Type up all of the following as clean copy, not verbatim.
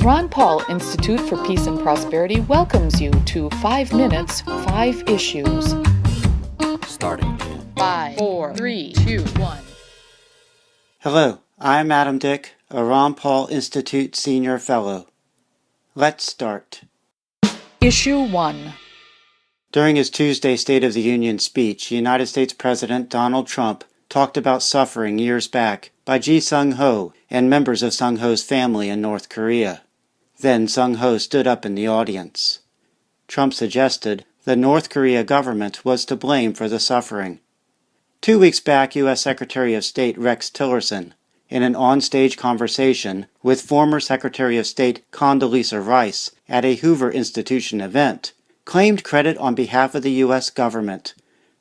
Ron Paul Institute for Peace and Prosperity welcomes you to 5 Minutes, 5 Issues. Starting in 5, 4, 3, 2, 1. Hello, I'm Adam Dick, a Ron Paul Institute Senior Fellow. Let's start. Issue 1. During his Tuesday State of the Union speech, United States President Donald Trump talked about suffering years back by Seong-ho and members of Seong-ho's family in North Korea. Then Seong-ho stood up in the audience. Trump suggested the North Korea government was to blame for the suffering. 2 weeks back, U.S. Secretary of State Rex Tillerson, in an on-stage conversation with former Secretary of State Condoleezza Rice at a Hoover Institution event, claimed credit on behalf of the U.S. government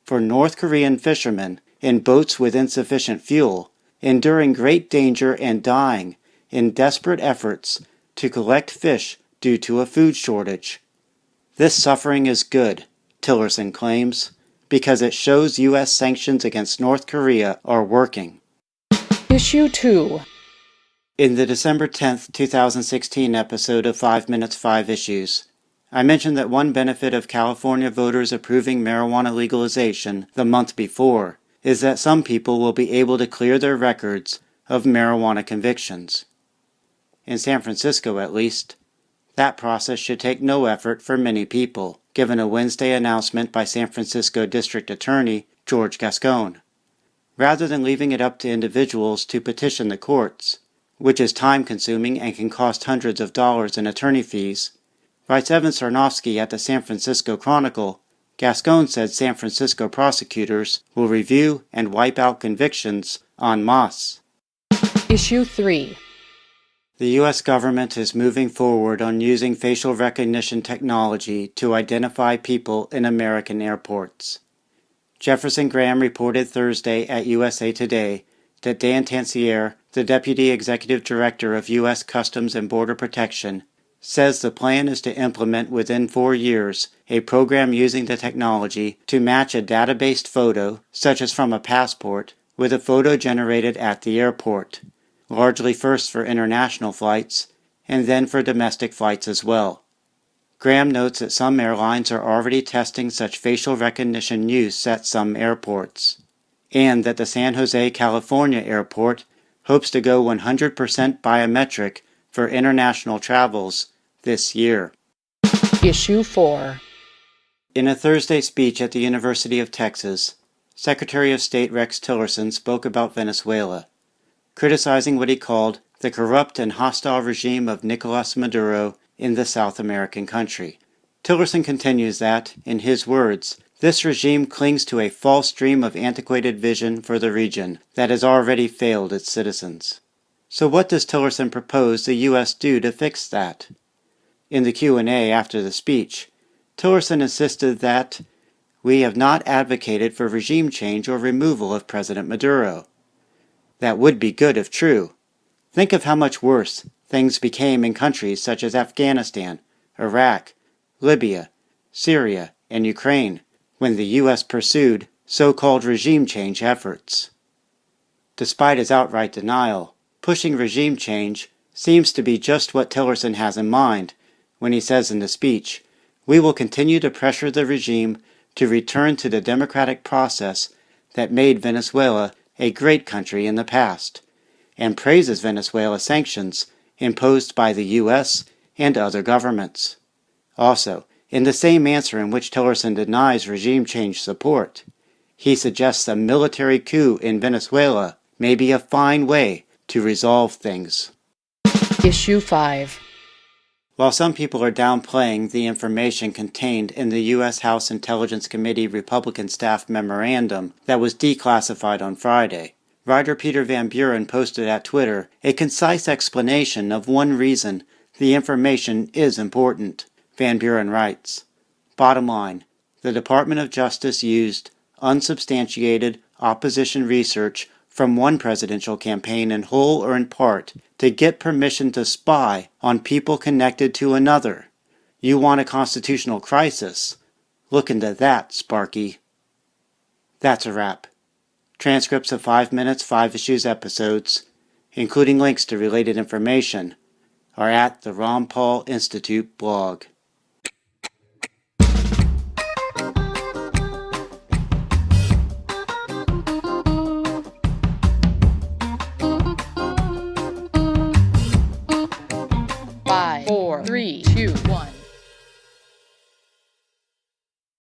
for North Korean fishermen in boats with insufficient fuel, enduring great danger and dying in desperate efforts to collect fish due to a food shortage. This suffering is good, Tillerson claims, because it shows U.S. sanctions against North Korea are working. Issue 2. In the December 10, 2016 episode of 5 Minutes 5 Issues, I mentioned that one benefit of California voters approving marijuana legalization the month before is that some people will be able to clear their records of marijuana convictions. In San Francisco, at least, that process should take no effort for many people, given a Wednesday announcement by San Francisco District Attorney George Gascon. Rather than leaving it up to individuals to petition the courts, which is time-consuming and can cost hundreds of dollars in attorney fees, writes Evan Sarnofsky at the San Francisco Chronicle, Gascon said San Francisco prosecutors will review and wipe out convictions en masse. Issue 3. The U.S. government is moving forward on using facial recognition technology to identify people in American airports. Jefferson Graham reported Thursday at USA Today that Dan Tansier, the Deputy Executive Director of U.S. Customs and Border Protection, says the plan is to implement within 4 years a program using the technology to match a database photo, such as from a passport, with a photo generated at the airport, largely first for international flights, and then for domestic flights as well. Graham notes that some airlines are already testing such facial recognition use at some airports, and that the San Jose, California airport hopes to go 100% biometric for international travels this year. Issue 4. In a Thursday speech at the University of Texas, Secretary of State Rex Tillerson spoke about Venezuela, criticizing what he called the corrupt and hostile regime of Nicolas Maduro in the South American country. Tillerson continues that, in his words, this regime clings to a false dream of antiquated vision for the region that has already failed its citizens. So what does Tillerson propose the U.S. do to fix that? In the Q&A after the speech, Tillerson insisted that we have not advocated for regime change or removal of President Maduro. That would be good if true. Think of how much worse things became in countries such as Afghanistan, Iraq, Libya, Syria, and Ukraine when the U.S. pursued so-called regime change efforts. Despite his outright denial, pushing regime change seems to be just what Tillerson has in mind when he says in the speech, "We will continue to pressure the regime to return to the democratic process that made Venezuela a great country in the past," and praises Venezuela's sanctions imposed by the U.S. and other governments. Also, in the same answer in which Tillerson denies regime change support, he suggests a military coup in Venezuela may be a fine way to resolve things. Issue 5. While some people are downplaying the information contained in the U.S. House Intelligence Committee Republican staff memorandum that was declassified on Friday, writer Peter Van Buren posted at Twitter a concise explanation of one reason the information is important. Van Buren writes, "Bottom line, the Department of Justice used unsubstantiated opposition research from one presidential campaign in whole or in part to get permission to spy on people connected to another. You want a constitutional crisis? Look into that, Sparky." That's a wrap. Transcripts of 5 Minutes, 5 Issues episodes, including links to related information, are at the Ron Paul Institute blog. Five, four, three, two, one.